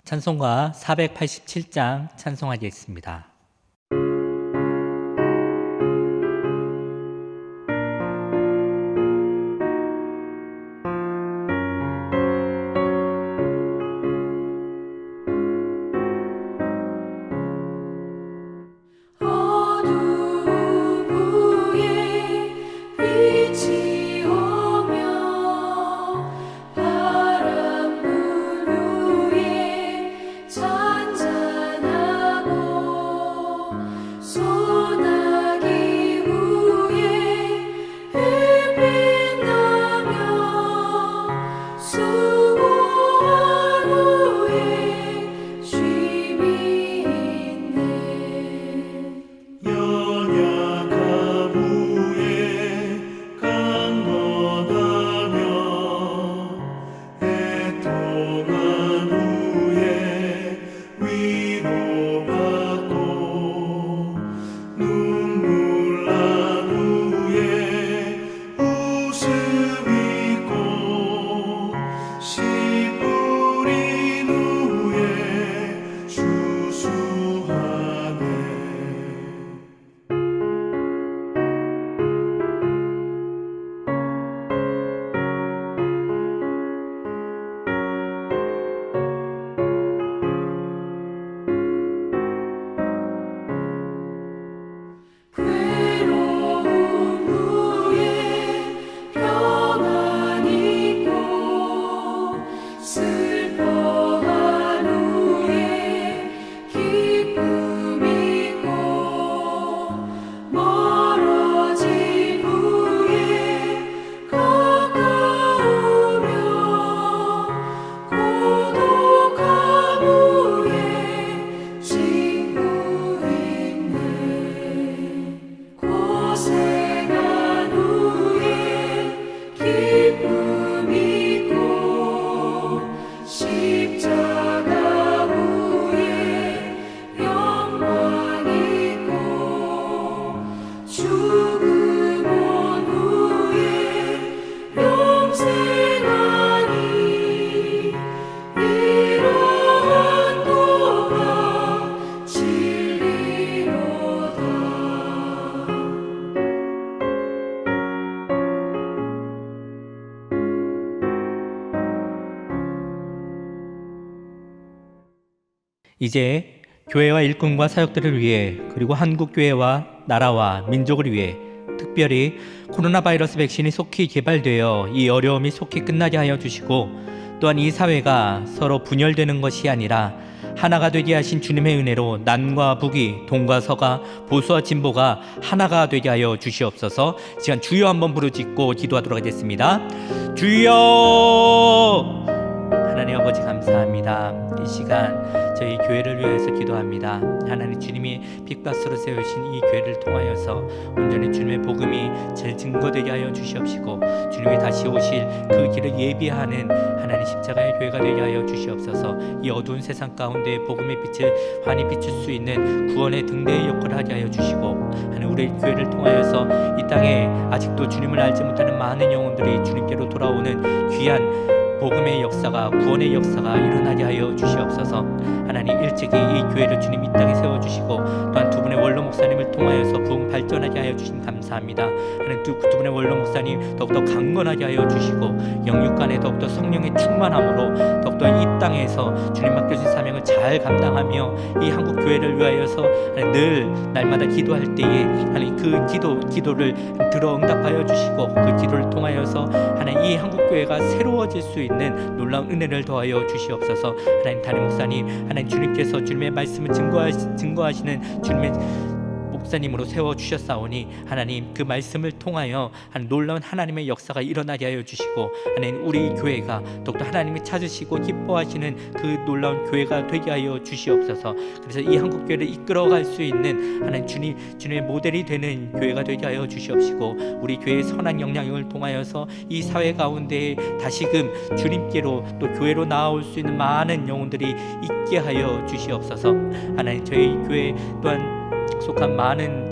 찬송가 487장 찬송하겠습니다. 이제 교회와 일꾼과 사역들을 위해, 그리고 한국 교회와 나라와 민족을 위해, 특별히 코로나 바이러스 백신이 속히 개발되어 이 어려움이 속히 끝나게 하여 주시고, 또한 이 사회가 서로 분열되는 것이 아니라 하나가 되게 하신 주님의 은혜로 남과 북이, 동과 서가, 보수와 진보가 하나가 되게 하여 주시옵소서. 시간 주여 한번 부르짖고 기도하도록 하겠습니다. 주여! 하나님 아버지 감사합니다. 이 시간 저희 교회를 위해서 기도합니다. 하나님, 주님이 빛밭으로 세우신 이 교회를 통하여서 온전히 주님의 복음이 잘 증거되게 하여 주시옵시고, 주님이 다시 오실 그 길을 예비하는 하나님 십자가의 교회가 되게 하여 주시옵소서. 이 어두운 세상 가운데 복음의 빛을 환히 비출 수 있는 구원의 등대의 역할을 하게 하여 주시고, 하나님, 우리 교회를 통하여서 이 땅에 아직도 주님을 알지 못하는 많은 영혼들이 주님께로 돌아오는 귀한 복음의 역사가, 구원의 역사가 일어나게 하여 주시옵소서. 하나님, 일찍이 이 교회를 주님 이 땅에 세워주시고, 또한 두 분의 원로 목사님을 통하여서 부흥 발전하게 하여 주신 감사합니다. 하나님, 두 분의 원로 목사님 더욱더 강건하게 하여 주시고, 영육간에 더욱더 성령의 충만함으로 더욱더 이 땅에서 주님 맡겨주신 사명을 잘 감당하며 이 한국 교회를 위하여서 늘 날마다 기도할 때에 하나님 그 기도를 들어 응답하여 주시고, 그 기도를 통하여서 하나님 이 한국 교회가 새로워질 수 있는 놀라운 은혜를 더하여 주시옵소서. 하나님, 담임 목사님, 하나님 주님께서 주님의 말씀을 증거하시는 주님의 목사님으로 세워주셨사오니, 하나님 그 말씀을 통하여 놀라운 하나님의 역사가 일어나게 하여 주시고, 하나님 우리 교회가 더욱더 하나님이 찾으시고 기뻐하시는 그 놀라운 교회가 되게 하여 주시옵소서. 그래서 이 한국교회를 이끌어갈 수 있는 하나님 주님의 모델이 되는 교회가 되게 하여 주시옵시고, 우리 교회의 선한 영향력을 통하여서 이 사회 가운데 다시금 주님께로 또 교회로 나아올 수 있는 많은 영혼들이 있게 하여 주시옵소서. 하나님, 저희 교회 또한 속한 많은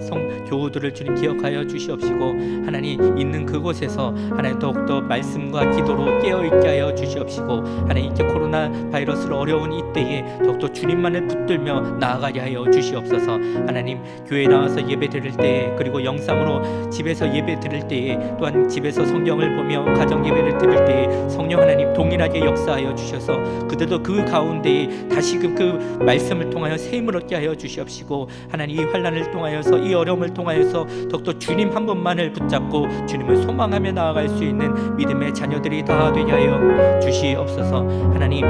교우들을 주님 기억하여 주시옵시고, 하나님 있는 그곳에서 하나님 더욱더 말씀과 기도로 깨어있게 하여 주시옵시고, 하나님 이제 코로나 바이러스로 어려운 이때에 더욱더 주님만을 붙들며 나아가게 하여 주시옵소서. 하나님 교회에 나와서 예배 드릴 때, 그리고 영상으로 집에서 예배 드릴 때에, 또한 집에서 성경을 보며 가정 예배를 드릴 때에 성령 하나님 동일하게 역사하여 주셔서 그들도 그 가운데에 다시금 그 말씀을 통하여 새 힘을 얻게 하여 주시옵시고, 하나님 이 환난을 통하여서, 이 어려움을 통하여서 더욱더 주님 한 분만을 붙잡고 주님을 소망하며 나아갈 수 있는 믿음의 자녀들이 다 되게 하여 주시옵소서. 하나님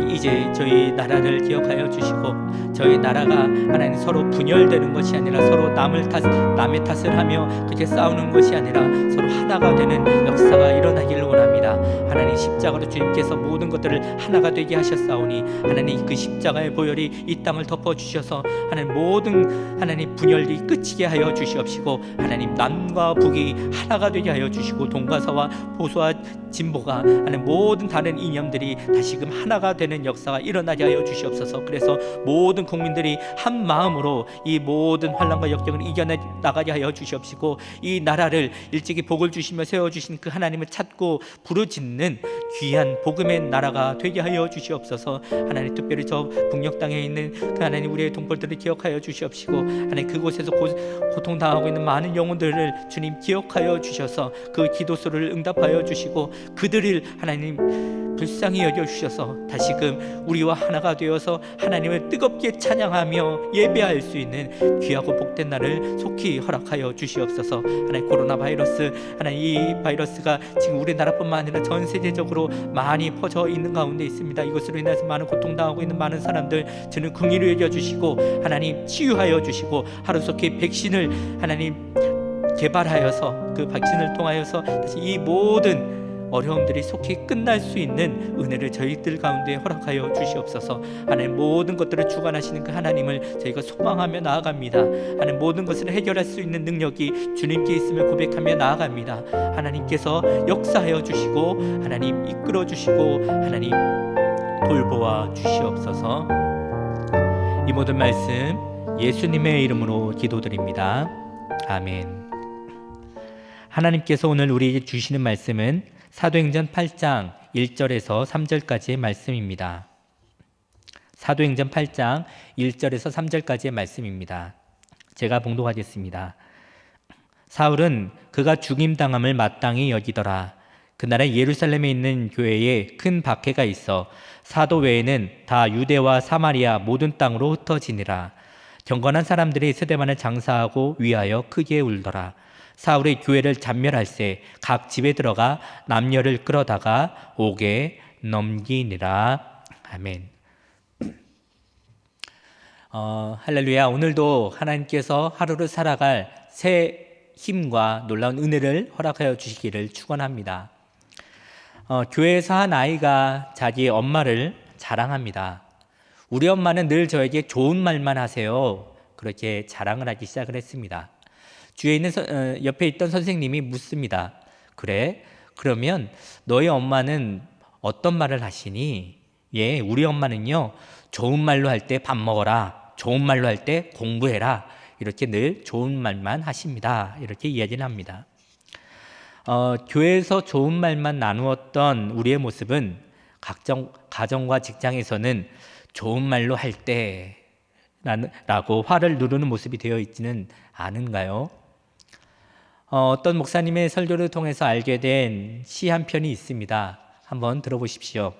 이제 저희 나라를 기억하여 주시고, 저희 나라가 하나님 서로 분열되는 것이 아니라 서로 남의 탓을 하며 그렇게 싸우는 것이 아니라 서로 하나가 되는 역사가 일어나기를 원합니다. 하나님 십자가로 주님께서 모든 것들을 하나가 되게 하셨사오니, 하나님 그 십자가의 보혈이 이 땅을 덮어주셔서 하나님 모든 하나님 분열이 끝이게 하여 주시옵시고, 하나님 남과 북이 하나가 되게 하여 주시고, 동과 서와 보수와 진보가 하나님 모든 다른 이념들이 다시금 하나가 되는 역사가 일어나게 하여 주시옵소서. 그래서 모든 국민들이 한 마음으로 이 모든 환난과 역경을 이겨나가게 하여 주시옵시고, 이 나라를 일찍이 복을 주시며 세워주신 그 하나님을 찾고 부르짖는 귀한 복음의 나라가 되게 하여 주시옵소서. 하나님 특별히 저 북녘 땅에 있는 그 하나님 우리의 동포들을 기억하여 주시옵시고, 하나님 그곳에서 고통당하고 있는 많은 영혼들을 주님 기억하여 주셔서 그 기도소를 응답하여 주시고, 그들을 하나님 불쌍히 여겨주셔서 다시금 우리와 하나가 되어서 하나님을 뜨겁게 찬양하며 예배할 수 있는 귀하고 복된 날을 속히 허락하여 주시옵소서. 하나님 코로나 바이러스, 하나님 이 바이러스가 지금 우리나라뿐만 아니라 전 세계적으로 많이 퍼져 있는 가운데 있습니다. 이것으로 인해서 많은 고통당하고 있는 많은 사람들 주는 긍휼히 여겨주시고, 하나님 치유하여 주시고, 하루속히 백신을 하나님 개발하여서 그 백신을 통하여서 다시 이 모든 어려움들이 속히 끝날 수 있는 은혜를 저희들 가운데 허락하여 주시옵소서. 하나님 모든 것들을 주관하시는 그 하나님을 저희가 소망하며 나아갑니다. 하나님 모든 것을 해결할 수 있는 능력이 주님께 있음을 고백하며 나아갑니다. 하나님께서 역사하여 주시고, 하나님 이끌어 주시고, 하나님 돌보아 주시옵소서. 이 모든 말씀 예수님의 이름으로 기도드립니다. 아멘. 하나님께서 오늘 우리에게 주시는 말씀은 사도행전 8장 1절에서 3절까지의 말씀입니다. 사도행전 8장 1절에서 3절까지의 말씀입니다. 제가 봉독하겠습니다. 사울은 그가 죽임당함을 마땅히 여기더라. 그날에 예루살렘에 있는 교회에 큰 박해가 있어 사도 외에는 다 유대와 사마리아 모든 땅으로 흩어지니라. 경건한 사람들이 스데반을 장사하고 위하여 크게 울더라. 사울의 교회를 잔멸할세 각 집에 들어가 남녀를 끌어다가 옥에 넘기니라. 아멘. 할렐루야. 오늘도 하나님께서 하루를 살아갈 새 힘과 놀라운 은혜를 허락하여 주시기를 축원합니다. 교회에서 한 아이가 자기의 엄마를 자랑합니다. 우리 엄마는 늘 저에게 좋은 말만 하세요. 그렇게 자랑을 하기 시작을 했습니다. 주위에 있는 옆에 있던 선생님이 묻습니다. 그래? 그러면 너희 엄마는 어떤 말을 하시니? 예, 우리 엄마는요, 좋은 말로 할 때 밥 먹어라, 좋은 말로 할 때 공부해라, 이렇게 늘 좋은 말만 하십니다. 이렇게 이야기를 합니다. 교회에서 좋은 말만 나누었던 우리의 모습은 가정과 직장에서는 좋은 말로 할 때 라고 화를 누르는 모습이 되어 있지는 않은가요? 어떤 목사님의 설교를 통해서 알게 된 시 한 편이 있습니다. 한번 들어보십시오.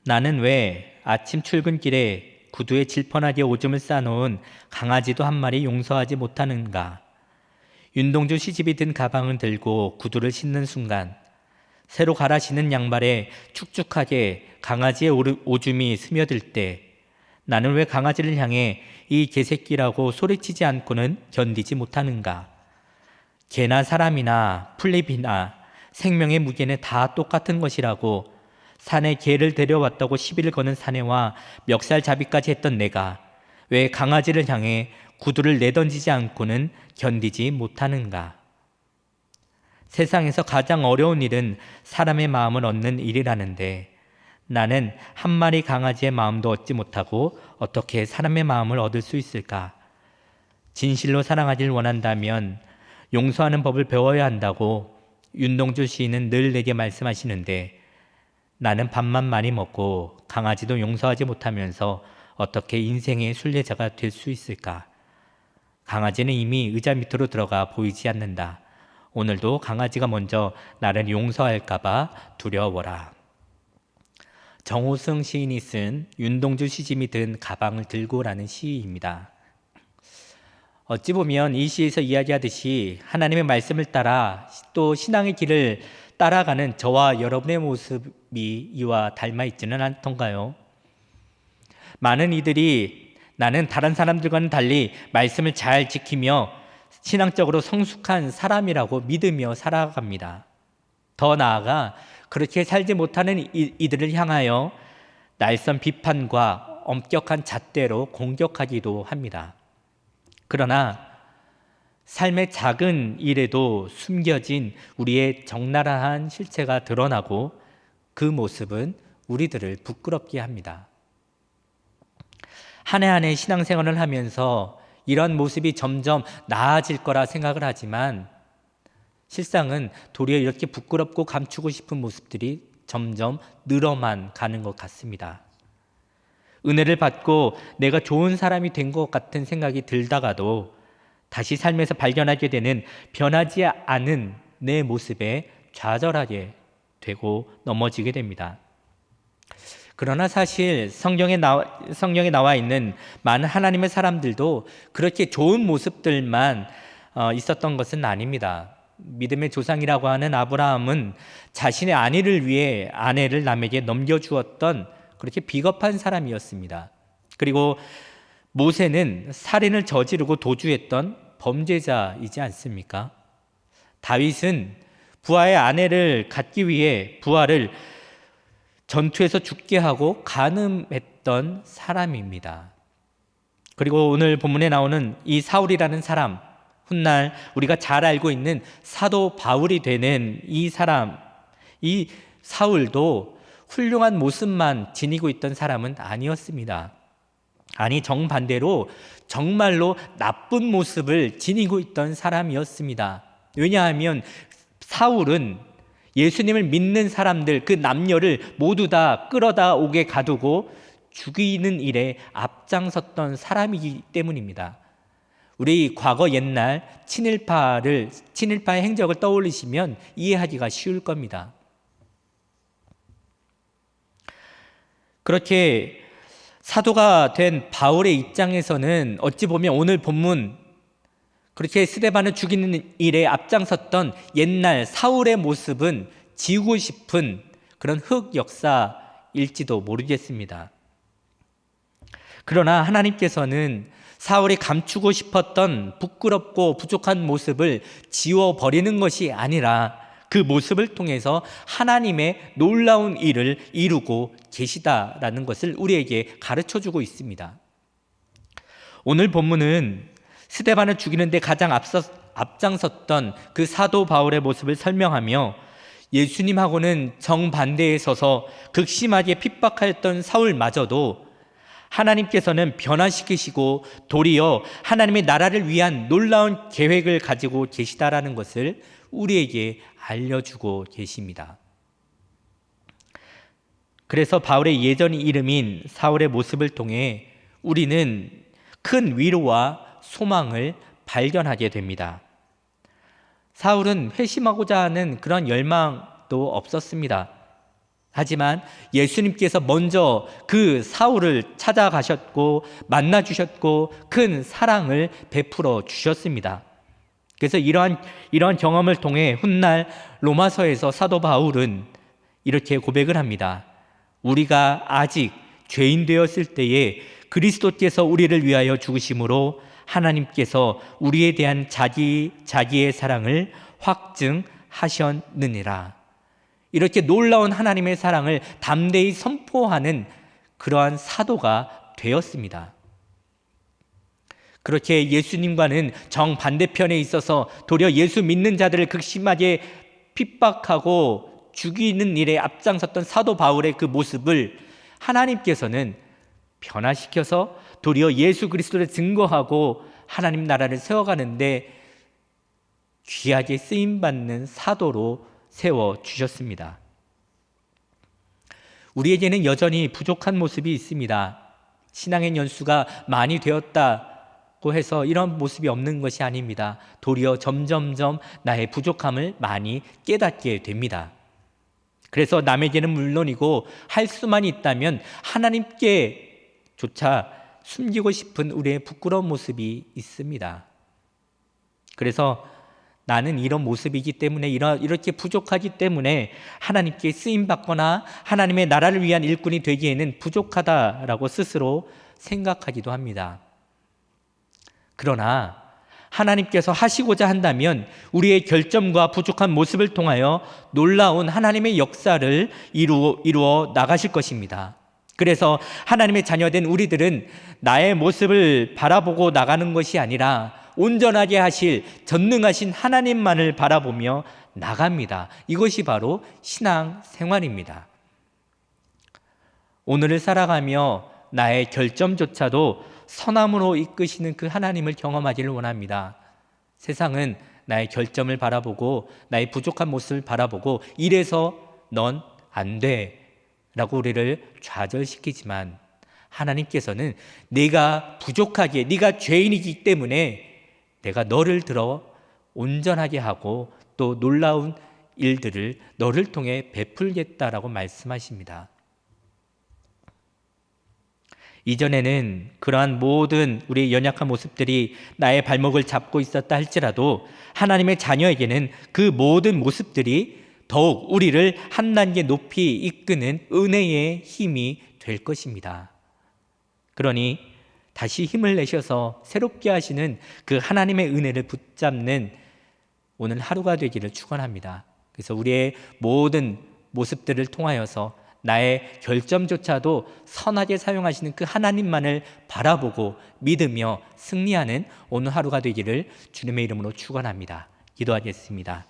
나는 왜 아침 출근길에 구두에 질펀하게 오줌을 싸놓은 강아지도 한 마리 용서하지 못하는가? 윤동주 시집이 든 가방을 들고 구두를 신는 순간 새로 갈아 신은 양발에 축축하게 강아지의 오줌이 스며들 때 나는 왜 강아지를 향해 이 개새끼라고 소리치지 않고는 견디지 못하는가? 개나 사람이나 풀잎이나 생명의 무게는 다 똑같은 것이라고 산에 개를 데려왔다고 시비를 거는 사내와 멱살잡이까지 했던 내가 왜 강아지를 향해 구두를 내던지지 않고는 견디지 못하는가? 세상에서 가장 어려운 일은 사람의 마음을 얻는 일이라는데 나는 한 마리 강아지의 마음도 얻지 못하고 어떻게 사람의 마음을 얻을 수 있을까? 진실로 사랑하길 원한다면 용서하는 법을 배워야 한다고 윤동주 시인은 늘 내게 말씀하시는데, 나는 밥만 많이 먹고 강아지도 용서하지 못하면서 어떻게 인생의 순례자가 될 수 있을까? 강아지는 이미 의자 밑으로 들어가 보이지 않는다. 오늘도 강아지가 먼저 나를 용서할까봐 두려워라. 정호승 시인이 쓴 윤동주 시집이 든 가방을 들고라는 시입니다. 어찌 보면 이 시에서 이야기하듯이 하나님의 말씀을 따라 또 신앙의 길을 따라가는 저와 여러분의 모습이 이와 닮아 있지는 않던가요? 많은 이들이 나는 다른 사람들과는 달리 말씀을 잘 지키며 신앙적으로 성숙한 사람이라고 믿으며 살아갑니다. 더 나아가 그렇게 살지 못하는 이들을 향하여 날선 비판과 엄격한 잣대로 공격하기도 합니다. 그러나 삶의 작은 일에도 숨겨진 우리의 적나라한 실체가 드러나고 그 모습은 우리들을 부끄럽게 합니다. 한 해 한 해 신앙생활을 하면서 이런 모습이 점점 나아질 거라 생각을 하지만 실상은 도리어 이렇게 부끄럽고 감추고 싶은 모습들이 점점 늘어만 가는 것 같습니다. 은혜를 받고 내가 좋은 사람이 된 것 같은 생각이 들다가도 다시 삶에서 발견하게 되는 변하지 않은 내 모습에 좌절하게 되고 넘어지게 됩니다. 그러나 사실 성경에 나와 있는 많은 하나님의 사람들도 그렇게 좋은 모습들만 있었던 것은 아닙니다. 믿음의 조상이라고 하는 아브라함은 자신의 안위를 위해 아내를 남에게 넘겨주었던 그렇게 비겁한 사람이었습니다. 그리고 모세는 살인을 저지르고 도주했던 범죄자이지 않습니까? 다윗은 부하의 아내를 갖기 위해 부하를 전투에서 죽게 하고 간음했던 사람입니다. 그리고 오늘 본문에 나오는 이 사울이라는 사람, 훗날 우리가 잘 알고 있는 사도 바울이 되는 이 사람, 이 사울도 훌륭한 모습만 지니고 있던 사람은 아니었습니다. 아니, 정반대로 정말로 나쁜 모습을 지니고 있던 사람이었습니다. 왜냐하면 사울은 예수님을 믿는 사람들, 그 남녀를 모두 다 끌어다 오게 가두고 죽이는 일에 앞장섰던 사람이기 때문입니다. 우리 과거 옛날 친일파의 행적을 떠올리시면 이해하기가 쉬울 겁니다. 그렇게 사도가 된 바울의 입장에서는 어찌 보면 오늘 본문, 그렇게 스데반을 죽이는 일에 앞장섰던 옛날 사울의 모습은 지우고 싶은 그런 흑역사일지도 모르겠습니다. 그러나 하나님께서는 사울이 감추고 싶었던 부끄럽고 부족한 모습을 지워버리는 것이 아니라 그 모습을 통해서 하나님의 놀라운 일을 이루고 계시다라는 것을 우리에게 가르쳐주고 있습니다. 오늘 본문은 스데반을 죽이는 데 가장 앞장섰던 그 사도 바울의 모습을 설명하며 예수님하고는 정반대에 서서 극심하게 핍박하였던 사울마저도 하나님께서는 변화시키시고 도리어 하나님의 나라를 위한 놀라운 계획을 가지고 계시다라는 것을 우리에게 알려주고 계십니다. 그래서 바울의 예전 이름인 사울의 모습을 통해 우리는 큰 위로와 소망을 발견하게 됩니다. 사울은 회심하고자 하는 그런 열망도 없었습니다. 하지만 예수님께서 먼저 그 사울을 찾아가셨고 만나 주셨고 큰 사랑을 베풀어 주셨습니다. 그래서 이러한 경험을 통해 훗날 로마서에서 사도 바울은 이렇게 고백을 합니다. 우리가 아직 죄인 되었을 때에 그리스도께서 우리를 위하여 죽으심으로 하나님께서 우리에 대한 자기의 사랑을 확증하셨느니라. 이렇게 놀라운 하나님의 사랑을 담대히 선포하는 그러한 사도가 되었습니다. 그렇게 예수님과는 정반대편에 있어서 도리어 예수 믿는 자들을 극심하게 핍박하고 죽이는 일에 앞장섰던 사도 바울의 그 모습을 하나님께서는 변화시켜서 도리어 예수 그리스도를 증거하고 하나님 나라를 세워가는데 귀하게 쓰임받는 사도로 세워주셨습니다. 우리에게는 여전히 부족한 모습이 있습니다. 신앙의 연수가 많이 되었다고 해서 이런 모습이 없는 것이 아닙니다. 도리어 점점점 나의 부족함을 많이 깨닫게 됩니다. 그래서 남에게는 물론이고 할 수만 있다면 하나님께조차 숨기고 싶은 우리의 부끄러운 모습이 있습니다. 그래서 나는 이런 모습이기 때문에 이렇게 부족하기 때문에 하나님께 쓰임받거나 하나님의 나라를 위한 일꾼이 되기에는 부족하다라고 스스로 생각하기도 합니다. 그러나 하나님께서 하시고자 한다면 우리의 결점과 부족한 모습을 통하여 놀라운 하나님의 역사를 이루어 나가실 것입니다. 그래서 하나님의 자녀된 우리들은 나의 모습을 바라보고 나가는 것이 아니라 온전하게 하실 전능하신 하나님만을 바라보며 나갑니다. 이것이 바로 신앙 생활입니다. 오늘을 살아가며 나의 결점조차도 선함으로 이끄시는 그 하나님을 경험하기를 원합니다. 세상은 나의 결점을 바라보고 나의 부족한 모습을 바라보고 이래서 넌 안 돼 라고 우리를 좌절시키지만 하나님께서는 네가 부족하기에 네가 죄인이기 때문에 내가 너를 들어 온전하게 하고 또 놀라운 일들을 너를 통해 베풀겠다라고 말씀하십니다. 이전에는 그러한 모든 우리의 연약한 모습들이 나의 발목을 잡고 있었다 할지라도 하나님의 자녀에게는 그 모든 모습들이 더욱 우리를 한 단계 높이 이끄는 은혜의 힘이 될 것입니다. 그러니 다시 힘을 내셔서 새롭게 하시는 그 하나님의 은혜를 붙잡는 오늘 하루가 되기를 축원합니다. 그래서 우리의 모든 모습들을 통하여서 나의 결점조차도 선하게 사용하시는 그 하나님만을 바라보고 믿으며 승리하는 오늘 하루가 되기를 주님의 이름으로 축원합니다. 기도하겠습니다.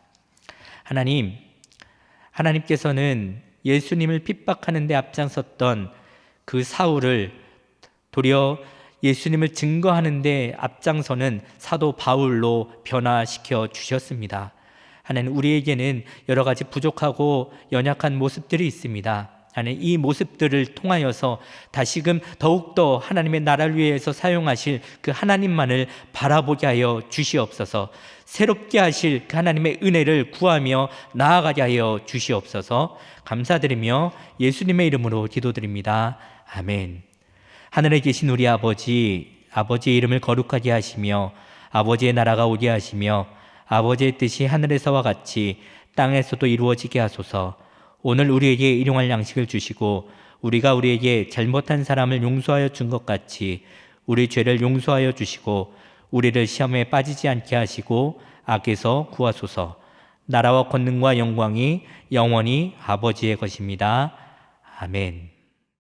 하나님께서는 예수님을 핍박하는 데 앞장섰던 그 사울을 도리어 예수님을 증거하는 데 앞장서는 사도 바울로 변화시켜 주셨습니다. 하나님, 우리에게는 여러 가지 부족하고 연약한 모습들이 있습니다. 하나님, 이 모습들을 통하여서 다시금 더욱더 하나님의 나라를 위해서 사용하실 그 하나님만을 바라보게 하여 주시옵소서. 새롭게 하실 그 하나님의 은혜를 구하며 나아가게 하여 주시옵소서. 감사드리며 예수님의 이름으로 기도드립니다. 아멘. 하늘에 계신 우리 아버지의 이름을 거룩하게 하시며 아버지의 나라가 오게 하시며 아버지의 뜻이 하늘에서와 같이 땅에서도 이루어지게 하소서. 오늘 우리에게 일용할 양식을 주시고 우리가 우리에게 잘못한 사람을 용서하여 준 것 같이 우리 죄를 용서하여 주시고 우리를 시험에 빠지지 않게 하시고 악에서 구하소서. 나라와 권능과 영광이 영원히 아버지의 것입니다. 아멘.